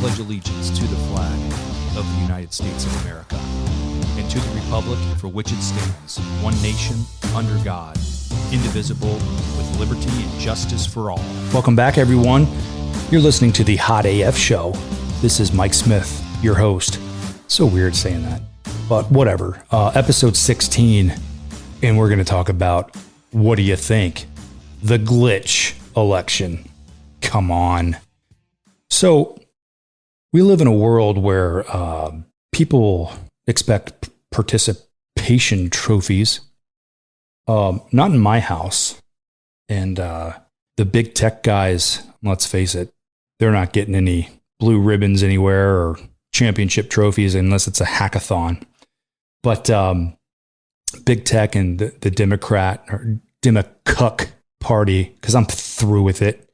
pledge allegiance to the flag of the United States of America and to the republic for which it stands, one nation, under God, indivisible, with liberty and justice for all. Welcome back, everyone. You're listening to the Hot AF Show. This is Mike Smith, your host. So weird saying that, but whatever. Episode 16, and we're going to talk about, what do you think? The glitch election. Come on. So we live in a world where people expect participation trophies. Not in my house. And the big tech guys, let's face it, they're not getting any blue ribbons anywhere or championship trophies unless it's a hackathon. But big tech and the Democrat or Democuck party, because I'm through with it.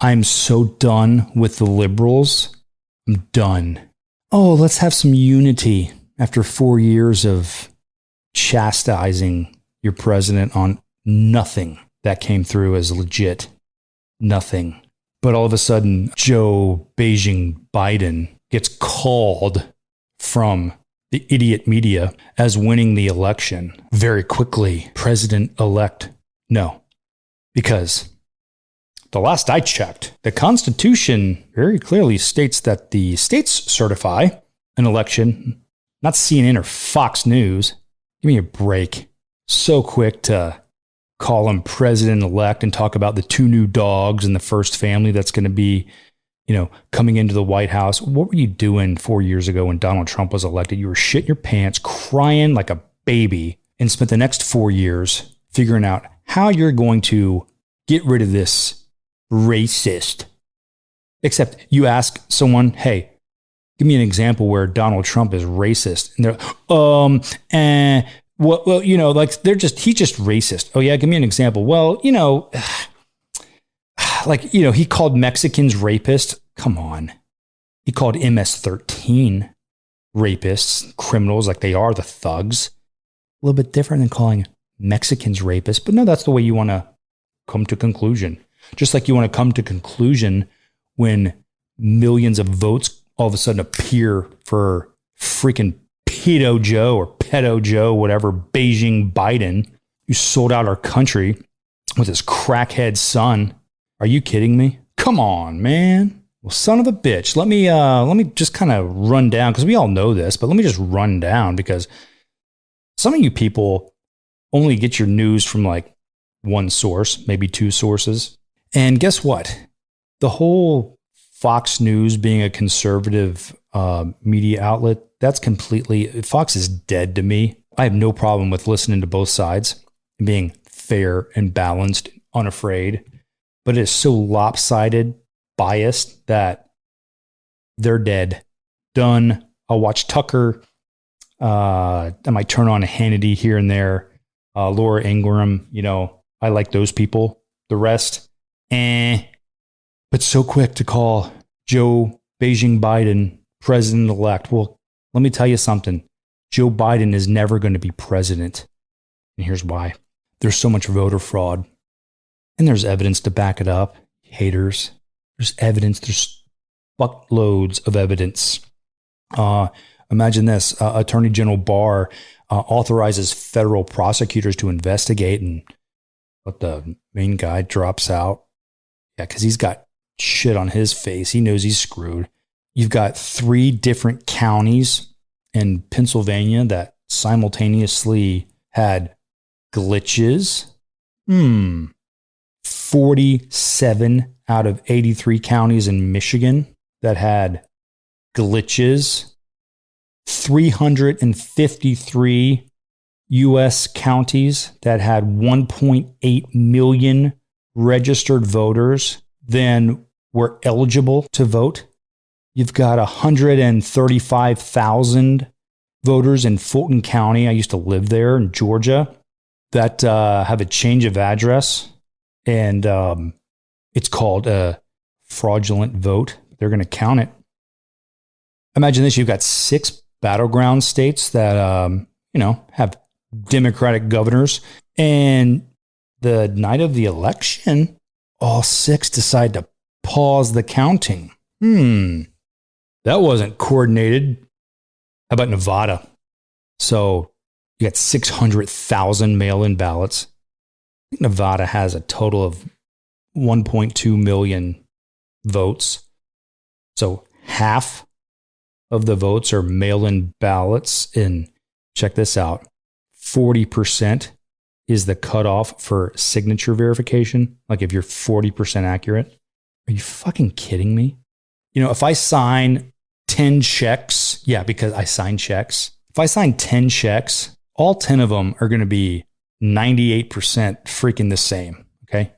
I'm so done with the liberals. I'm done. Oh, let's have some unity after 4 years of chastising your president on nothing that came through as legit. Nothing. But all of a sudden, Joe Beijing Biden gets called from the idiot media as winning the election very quickly. President-elect. No. Because the last I checked, the Constitution very clearly states that the states certify an election, not CNN or Fox News. Give me a break. So quick to call him president-elect and talk about the two new dogs and the first family that's going to be, coming into the White House. What were you doing 4 years ago when Donald Trump was elected? You were shitting your pants, crying like a baby, and spent the next 4 years figuring out how you're going to get rid of this racist. Except you ask someone, hey, give me an example where Donald Trump is racist. And they're, he's just racist. Oh yeah, give me an example. Well, he called Mexicans rapists. Come on. He called MS-13 rapists, criminals like they are, the thugs. A little bit different than calling Mexicans rapists. But no, that's the way you want to come to conclusion. Just like you want to come to conclusion when millions of votes all of a sudden appear for freaking Pedo Joe or Pedo Joe, whatever, Beijing Biden, who sold out our country with his crackhead son. Are you kidding me? Come on, man. Well, son of a bitch. Let me just kind of run down, because we all know this, but let me just run down, because some of you people only get your news from like one source, maybe two sources. And guess what? The whole Fox News being a conservative media outlet, that's completely, Fox is dead to me. I have no problem with listening to both sides and being fair and balanced, unafraid. But it is so lopsided, biased, that they're dead. Done. I'll watch Tucker. I might turn on a Hannity here and there. Laura Ingraham, I like those people. The rest, But so quick to call Joe Beijing Biden president-elect. Well, let me tell you something. Joe Biden is never going to be president. And here's why. There's so much voter fraud. And there's evidence to back it up. Haters. There's evidence. There's buckloads of evidence. Imagine this. Attorney General Barr authorizes federal prosecutors to investigate, and but the main guy drops out. Yeah, because he's got shit on his face. He knows he's screwed. You've got 3 different counties in Pennsylvania that simultaneously had glitches. 47 out of 83 counties in Michigan that had glitches. 353 U.S. counties that had 1.8 million registered voters then were eligible to vote. You've got 135,000 voters in Fulton County. I used to live there in Georgia, that have a change of address, and it's called a fraudulent vote. They're going to count it. Imagine this. You've got 6 battleground states that, have Democratic governors, and the night of the election, all 6 decide to pause the counting. That wasn't coordinated. How about Nevada? So you got 600,000 mail-in ballots. I think Nevada has a total of 1.2 million votes. So half of the votes are mail-in ballots. And check this out. 40% is the cutoff for signature verification. Like if you're 40% accurate. Are you fucking kidding me? You know, if I sign 10 checks, yeah, because I sign checks. If I sign 10 checks, all 10 of them are going to be 98% freaking the same. Okay.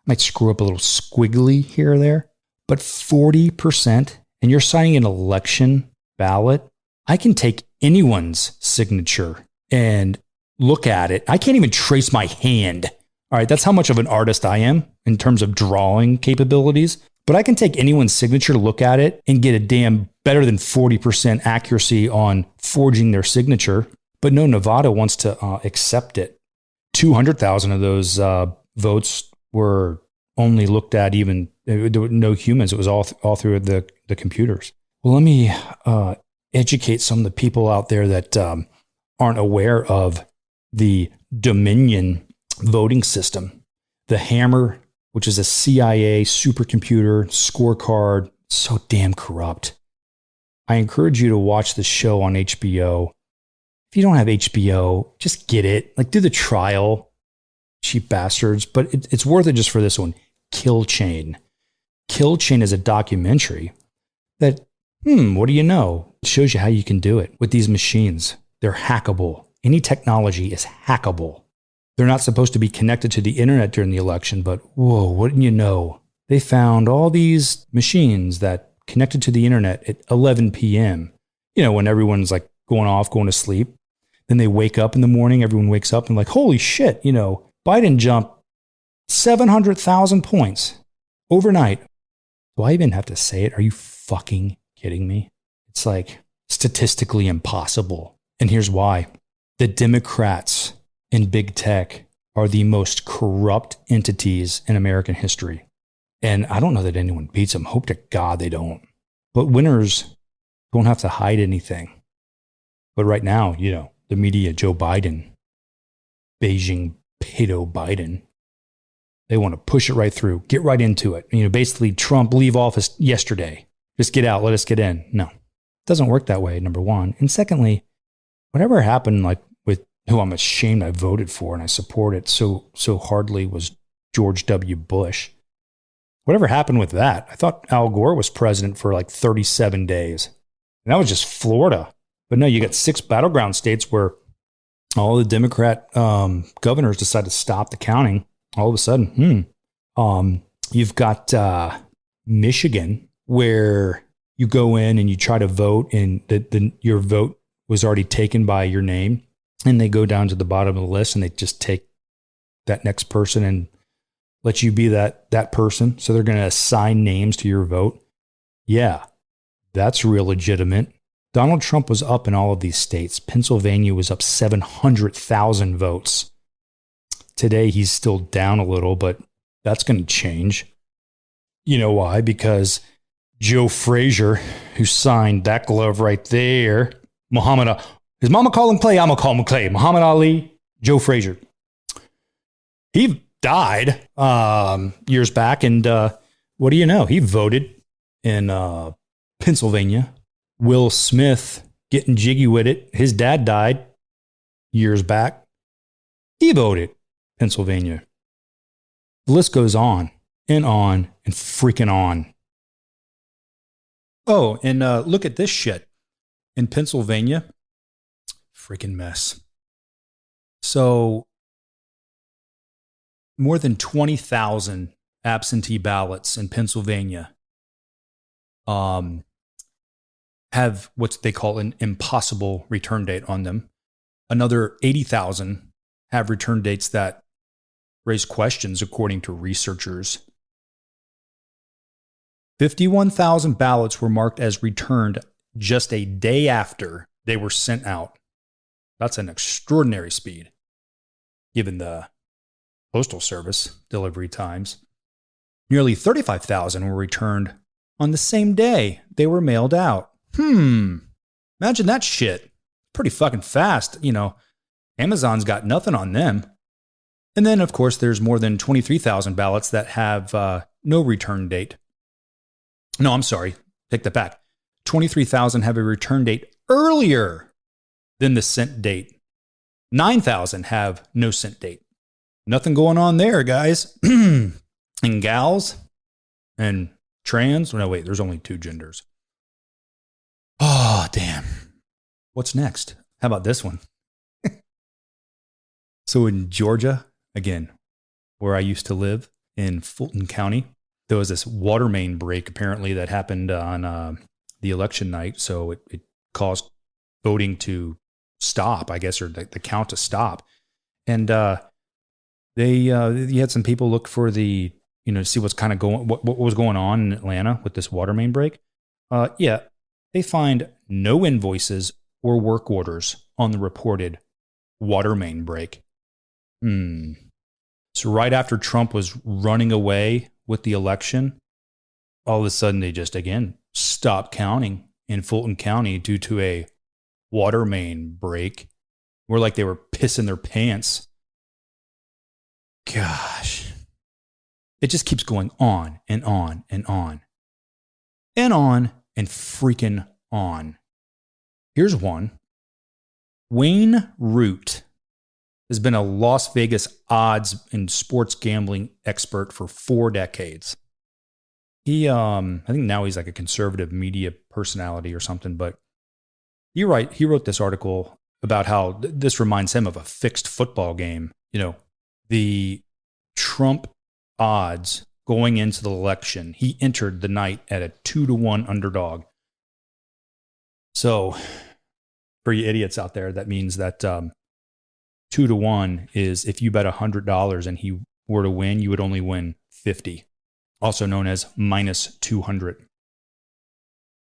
Might screw up a little squiggly here or there, but 40%, and you're signing an election ballot, I can take anyone's signature and look at it. I can't even trace my hand. All right. That's how much of an artist I am in terms of drawing capabilities. But I can take anyone's signature, look at it, and get a damn better than 40% accuracy on forging their signature. But no, Nevada wants to accept it. 200,000 of those votes were only looked at even, there were no humans. It was all through the computers. Well, let me educate some of the people out there that aren't aware of the Dominion voting system. The Hammer, which is a CIA supercomputer scorecard, so damn corrupt. I encourage you to watch the show on HBO. If you don't have HBO, just get it. Like, do the trial, cheap bastards. But it's worth it just for this one. Kill Chain. Kill Chain is a documentary that, what do you know? It shows you how you can do it with these machines. They're hackable. Any technology is hackable. They're not supposed to be connected to the internet during the election, but whoa, wouldn't you know? They found all these machines that connected to the internet at 11 p.m. You know, when everyone's like going to sleep. Then they wake up in the morning, everyone wakes up and like, holy shit, you know, Biden jumped 700,000 points overnight. Do I even have to say it? Are you fucking kidding me? It's like statistically impossible. And here's why. The Democrats and big tech are the most corrupt entities in American history. And I don't know that anyone beats them. Hope to God they don't. But winners don't have to hide anything. But right now, you know, the media, Joe Biden, Beijing pedo Biden, they want to push it right through, get right into it. You know, basically Trump leave office yesterday. Just get out, let us get in. No, it doesn't work that way, number one. And secondly, whatever happened, like with who I'm ashamed I voted for and I support it so hardly, was George W. Bush. Whatever happened with that? I thought Al Gore was president for like 37 days. And that was just Florida. But no, you got 6 battleground states where all the Democrat governors decided to stop the counting. All of a sudden, you've got Michigan, where you go in and you try to vote and your vote was already taken by your name. And they go down to the bottom of the list and they just take that next person and let you be that person. So they're going to assign names to your vote. Yeah, that's real legitimate. Donald Trump was up in all of these states. Pennsylvania was up 700,000 votes. Today, he's still down a little, but that's going to change. You know why? Because Joe Frazier, who signed that glove right there, his mama call him Clay, I'm going to call him Clay. Muhammad Ali, Joe Frazier. He died years back, and what do you know? He voted in Pennsylvania. Will Smith getting jiggy with it. His dad died years back. He voted Pennsylvania. The list goes on and freaking on. Oh, and look at this shit. In Pennsylvania, freaking mess. So more than 20,000 absentee ballots in Pennsylvania have what they call an impossible return date on them. Another 80,000 have return dates that raise questions, according to researchers. 51,000 ballots were marked as returned just a day after they were sent out. That's an extraordinary speed, given the Postal Service delivery times. Nearly 35,000 were returned on the same day they were mailed out. Imagine that shit. Pretty fucking fast. Amazon's got nothing on them. And then, of course, there's more than 23,000 ballots that have no return date. No, I'm sorry. Take that back. 23,000 have a return date earlier than the sent date. 9,000 have no sent date. Nothing going on there, guys. And gals and trans. No, wait, there's only 2 genders. Oh, damn. What's next? How about this one? So in Georgia, again, where I used to live in Fulton County, there was this water main break apparently that happened on the election night. So it caused voting to stop, I guess, or the count to stop. And you had some people look for to see what's kind of what was going on in Atlanta with this water main break. Yeah, they find no invoices or work orders on the reported water main break. So right after Trump was running away with the election, all of a sudden they just, again, stopped counting in Fulton County due to a water main break. More like they were pissing their pants. Gosh. It just keeps going on and on and on. And on and freaking on. Here's one. Wayne Root has been a Las Vegas odds and sports gambling expert for 4 decades. He, I think now he's like a conservative media personality or something, but he wrote this article about how this reminds him of a fixed football game. The Trump odds going into the election, he entered the night at a 2-1 underdog. So for you idiots out there, that means that 2-1 is if you bet $100 and he were to win, you would only win 50, also known as minus 200.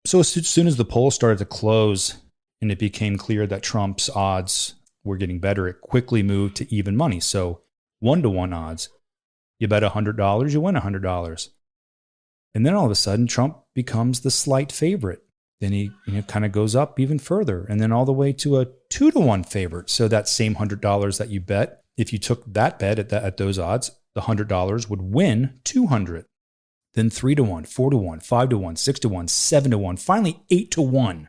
So as soon as the polls started to close and it became clear that Trump's odds were getting better, it quickly moved to even money. So 1-1 odds, you bet $100, you win $100. And then all of a sudden, Trump becomes the slight favorite. Then he kind of goes up even further, and then all the way to a 2-1 favorite. So that same $100 that you bet, if you took that bet at those odds, the $100 would win $200. Then 3-1, 4-1, 5-1, 6-1, 7-1, finally 8-1,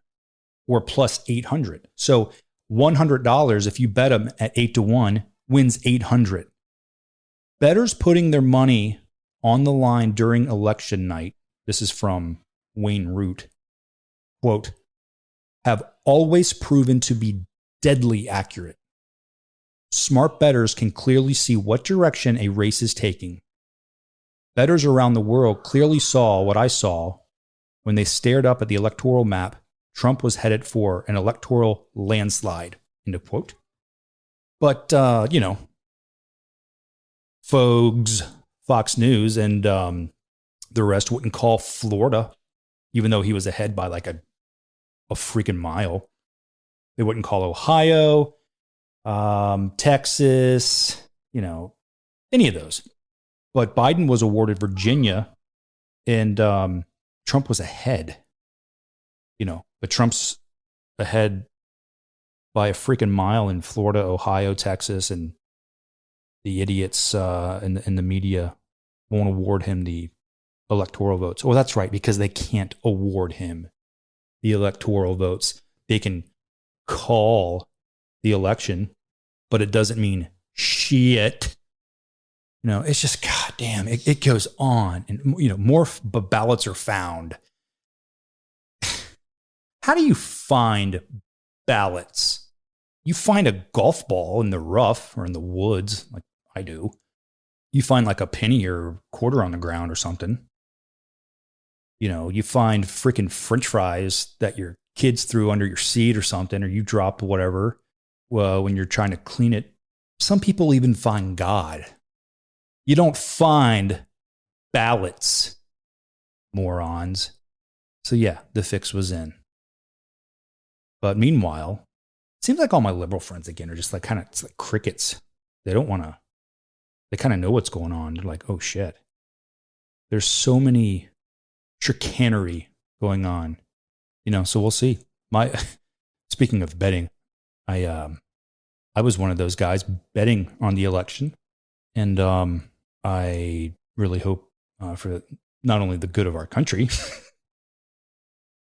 or plus 800. So $100, if you bet them at 8-1, wins 800. Bettors putting their money on the line during election night, this is from Wayne Root, quote, have always proven to be deadly accurate. Smart bettors can clearly see what direction a race is taking. Bettors around the world clearly saw what I saw when they stared up at the electoral map. Trump was headed for an electoral landslide, end of quote. But, Fox News and the rest wouldn't call Florida, even though he was ahead by like a freaking mile. They wouldn't call Ohio, Texas, any of those. But Biden was awarded Virginia, and Trump was ahead. But Trump's ahead by a freaking mile in Florida, Ohio, Texas, and the idiots in the media won't award him the electoral votes. Well, that's right, because they can't award him the electoral votes. They can call the election, but it doesn't mean shit. It's just, goddamn, it goes on. And, more ballots are found. How do you find ballots? You find a golf ball in the rough or in the woods, like I do. You find like a penny or quarter on the ground or something. You find freaking French fries that your kids threw under your seat or something, or you dropped whatever when you're trying to clean it. Some people even find God. You don't find ballots, morons. So yeah, the fix was in. But meanwhile, it seems like all my liberal friends again are just like it's like crickets. They don't want to, they kind of know what's going on. They're like, oh shit. There's so many chicanery going on So we'll see. Speaking of betting, I was one of those guys betting on the election, and I really hope for not only the good of our country,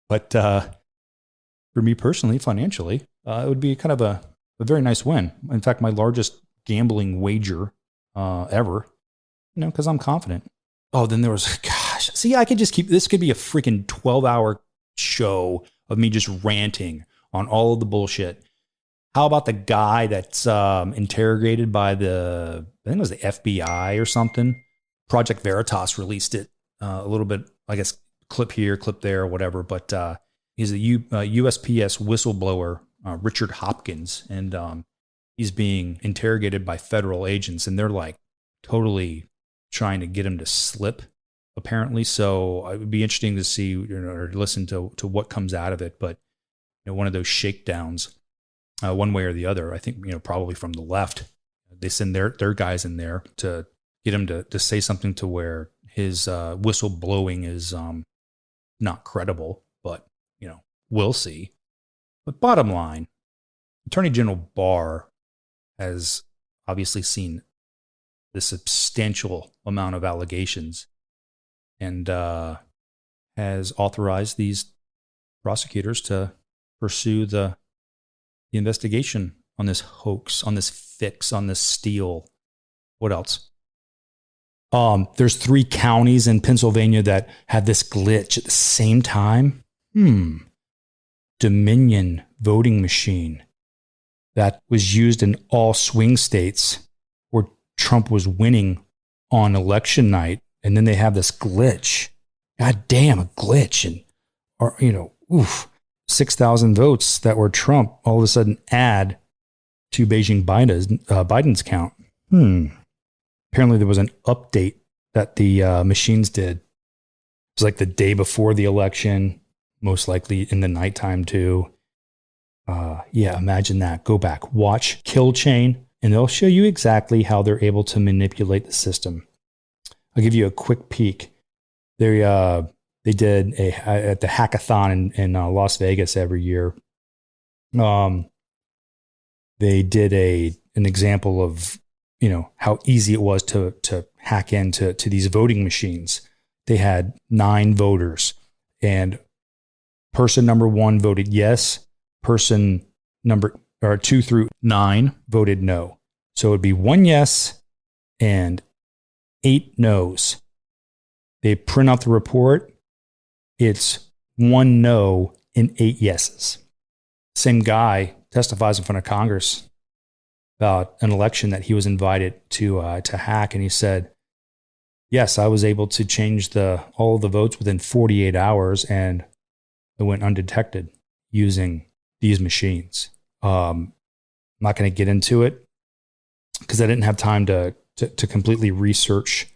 but for me personally, financially, it would be kind of a very nice win. In fact, my largest gambling wager ever, because I'm confident. Oh, then there was, gosh, see, I could just this could be a freaking 12-hour show of me just ranting on all of the bullshit. How about the guy that's interrogated by I think it was the FBI or something? Project Veritas released it a little bit, I guess, clip here, clip there, whatever. But he's a USPS whistleblower, Richard Hopkins, and he's being interrogated by federal agents, and they're like totally trying to get him to slip, apparently. So it would be interesting to see or listen to what comes out of it. But one of those shakedowns, one way or the other. I think probably from the left, they send their guys in there to get him to say something to where his whistle blowing is not credible. But we'll see. But bottom line, Attorney General Barr has obviously seen the substantial amount of allegations and has authorized these prosecutors to pursue the investigation on this hoax, on this fix, on this steal. What else? There's 3 counties in Pennsylvania that had this glitch at the same time. Dominion voting machine that was used in all swing states where Trump was winning on election night. And then they have this glitch. God damn, a glitch. And, 6,000 votes that were Trump all of a sudden add to Beijing Biden's count. Apparently there was an update that the machines did. It was like the day before the election, most likely in the nighttime too. Imagine that. Go back, watch Kill Chain, and they'll show you exactly how they're able to manipulate the system. I'll give you a quick peek. They did at the hackathon in Las Vegas every year. They did an example of how easy it was to hack into these voting machines. They had 9 voters, and person number 1 voted yes. Person number 2 through 9 voted no. So it would be 1 yes and 8 no's. They print out the report. It's 1 no and 8 yeses. Same guy testifies in front of Congress about an election that he was invited to hack, and he said, "Yes, I was able to change all of the votes within 48 hours, and it went undetected using these machines." I'm not going to get into it because I didn't have time to completely research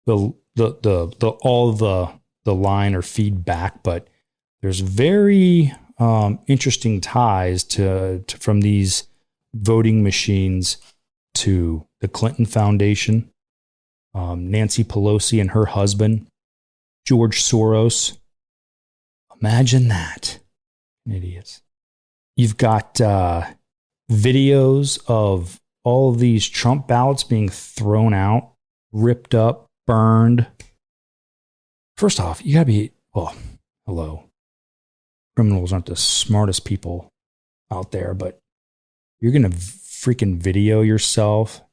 all the line or feedback, but there's very interesting ties from these voting machines to the Clinton Foundation, Nancy Pelosi and her husband, George Soros. Imagine that. Idiots. You've got videos of all of these Trump ballots being thrown out, ripped up, burned. First off, you got to be, hello. Criminals aren't the smartest people out there, but you're going to freaking video yourself so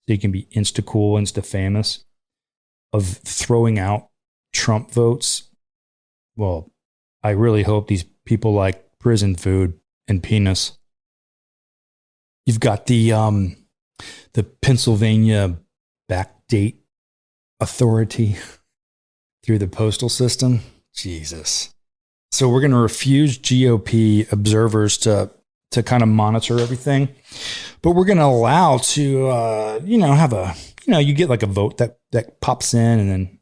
you can be insta-cool, insta-famous of throwing out Trump votes. Well, I really hope these people like prison food and penis. You've got the Pennsylvania backdate authority through the postal system. Jesus. So we're going to refuse GOP observers to kind of monitor everything, but we're going to allow to, have you get like a vote that pops in and then,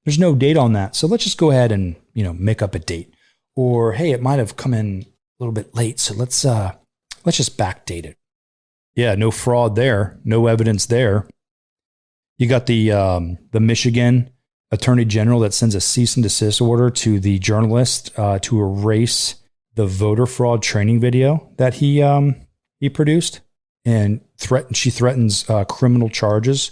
there's no date on that. So let's just go ahead and, make up a date. Or, hey, it might have come in a little bit late. So let's just backdate it. Yeah, no fraud there. No evidence there. You got the Michigan attorney general that sends a cease and desist order to the journalist to erase the voter fraud training video that he produced, and she threatens criminal charges.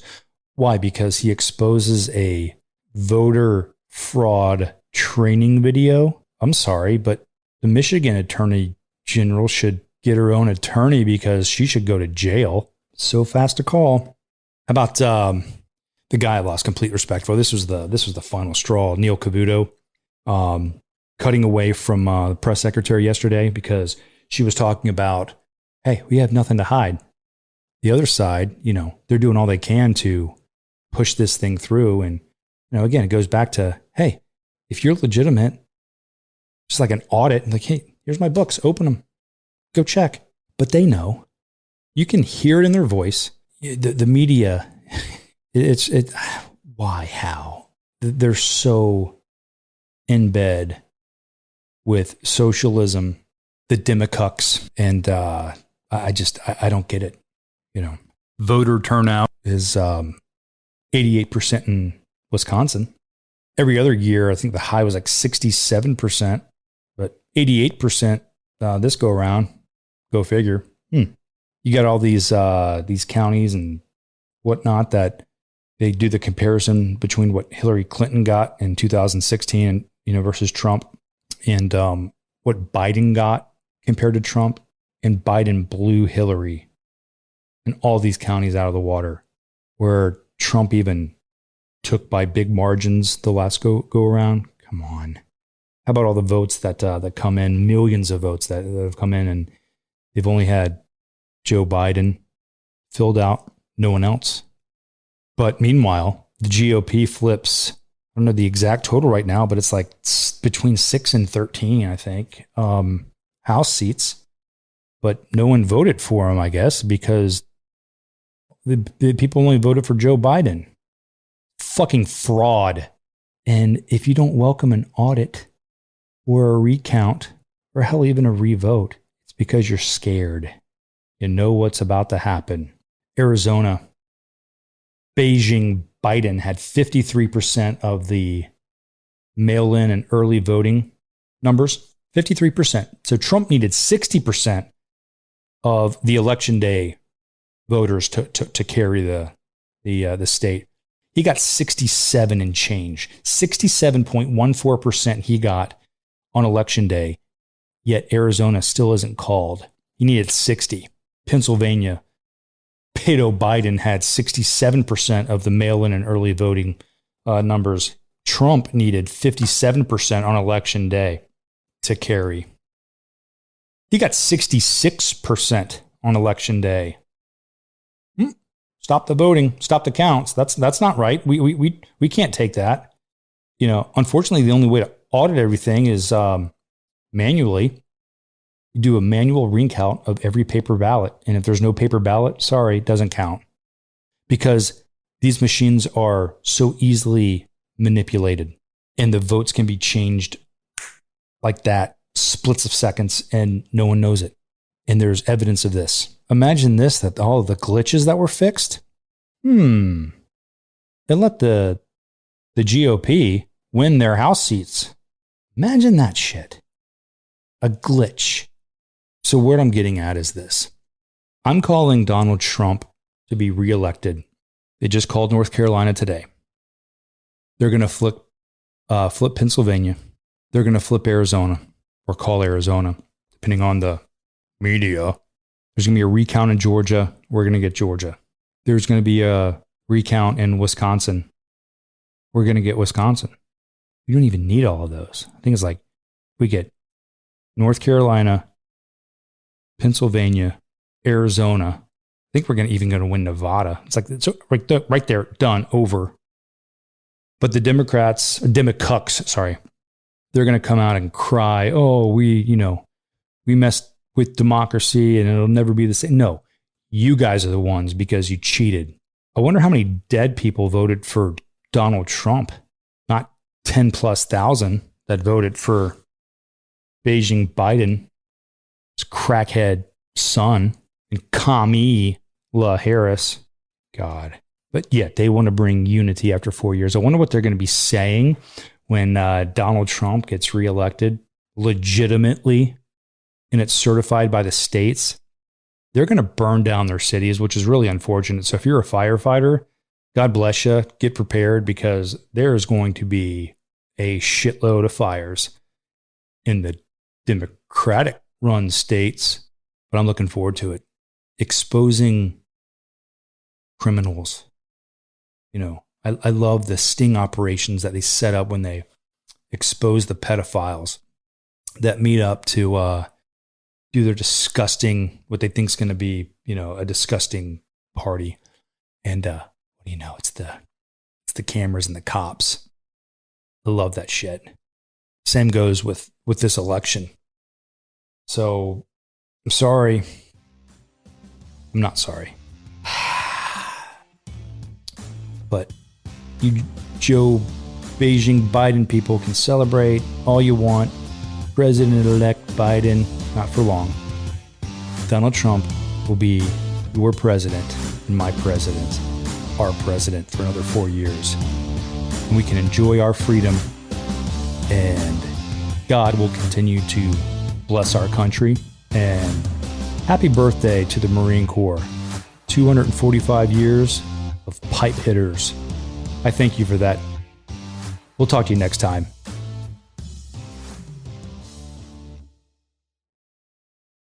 Why? Because he exposes a voter fraud training video. I'm sorry, but the Michigan attorney general should get her own attorney because she should go to jail. So fast to call. How about the guy I lost complete respect for? This was the final straw. Neil Cavuto, cutting away from the press secretary yesterday because she was talking about, hey, we have nothing to hide. The other side, they're doing all they can to push this thing through. And, again, it goes back to, hey, if you're legitimate, just like an audit, like, hey, here's my books, open them, go check. But they know. You can hear it in their voice. The media, why, how? They're so in bed with socialism, the demacucks, and I don't get it. Voter turnout is 88% in Wisconsin. Every other year, I think the high was like 67%, but 88% this go around. Go figure. You got all these counties and whatnot that they do the comparison between what Hillary Clinton got in 2016 and versus Trump, and what Biden got compared to Trump, and Biden blew Hillary in all these counties out of the water, where Trump even took by big margins the last go around. Come on. How about all the votes that come in, millions of votes that have come in, and they've only had Joe Biden filled out, no one else. But meanwhile, the GOP flips, I don't know the exact total right now, but it's like between 6 and 13, I think, House seats. But no one voted for him, I guess, because the people only voted for Joe Biden. Fucking fraud. And if you don't welcome an audit or a recount, or hell, even a revote, it's because you're scared. You know what's about to happen. Arizona, Beijing Biden had 53% of the mail-in and early voting numbers. 53%. So Trump needed 60% of the election day voters to carry the state. He got 67 and change. 67.14% he got on election day, yet Arizona still isn't called. He needed 60. Pennsylvania, Beto Biden had 67% of the mail-in and early voting numbers. Trump needed 57% on election day to carry. He got 66% on election day. Stop the voting, stop the counts. That's not right. We can't take that. Unfortunately, the only way to audit everything is manually. You do a manual recount of every paper ballot. And if there's no paper ballot, sorry, it doesn't count. Because these machines are so easily manipulated, and the votes can be changed like that, splits of seconds, and no one knows it. And there's evidence of this. Imagine this, that all of the glitches that were fixed, and let the GOP win their House seats. Imagine that shit. A glitch. So what I'm getting at is this. I'm calling Donald Trump to be reelected. They just called North Carolina today. They're going to flip Pennsylvania. They're going to flip Arizona, or call Arizona, depending on the media. There's going to be a recount in Georgia. We're going to get Georgia. There's going to be a recount in Wisconsin. We're going to get Wisconsin. We don't even need all of those. I think it's like we get North Carolina, Pennsylvania, Arizona. I think we're going to win Nevada. It's like it's right there, done, over. But the Demacucks, sorry, they're going to come out and cry, oh, we messed with democracy and it'll never be the same. No, you guys are the ones because you cheated. I wonder how many dead people voted for Donald Trump, not 10 plus thousand that voted for Beijing Biden, his crackhead son, and Kamala Harris. God. But yet they want to bring unity after 4 years. I wonder what they're going to be saying when Donald Trump gets reelected legitimately and it's certified by the states. They're going to burn down their cities, which is really unfortunate. So if you're a firefighter, God bless you. Get prepared, because there is going to be a shitload of fires in the Democratic run states, but I'm looking forward to it. Exposing criminals. You know, I love the sting operations that they set up when they expose the pedophiles that meet up to do their disgusting, what they think is going to be, you know, a disgusting party. And what do you know? It's the cameras and the cops. I love that shit. Same goes with this election. So I'm sorry. I'm not sorry. But you Joe Beijing Biden people can celebrate all you want. President-elect Biden, not for long. Donald Trump will be your president and my president, our president, for another 4 years. And we can enjoy our freedom, and God will continue to bless our country. And happy birthday to the Marine Corps. 245 years of pipe hitters. I thank you for that. We'll talk to you next time.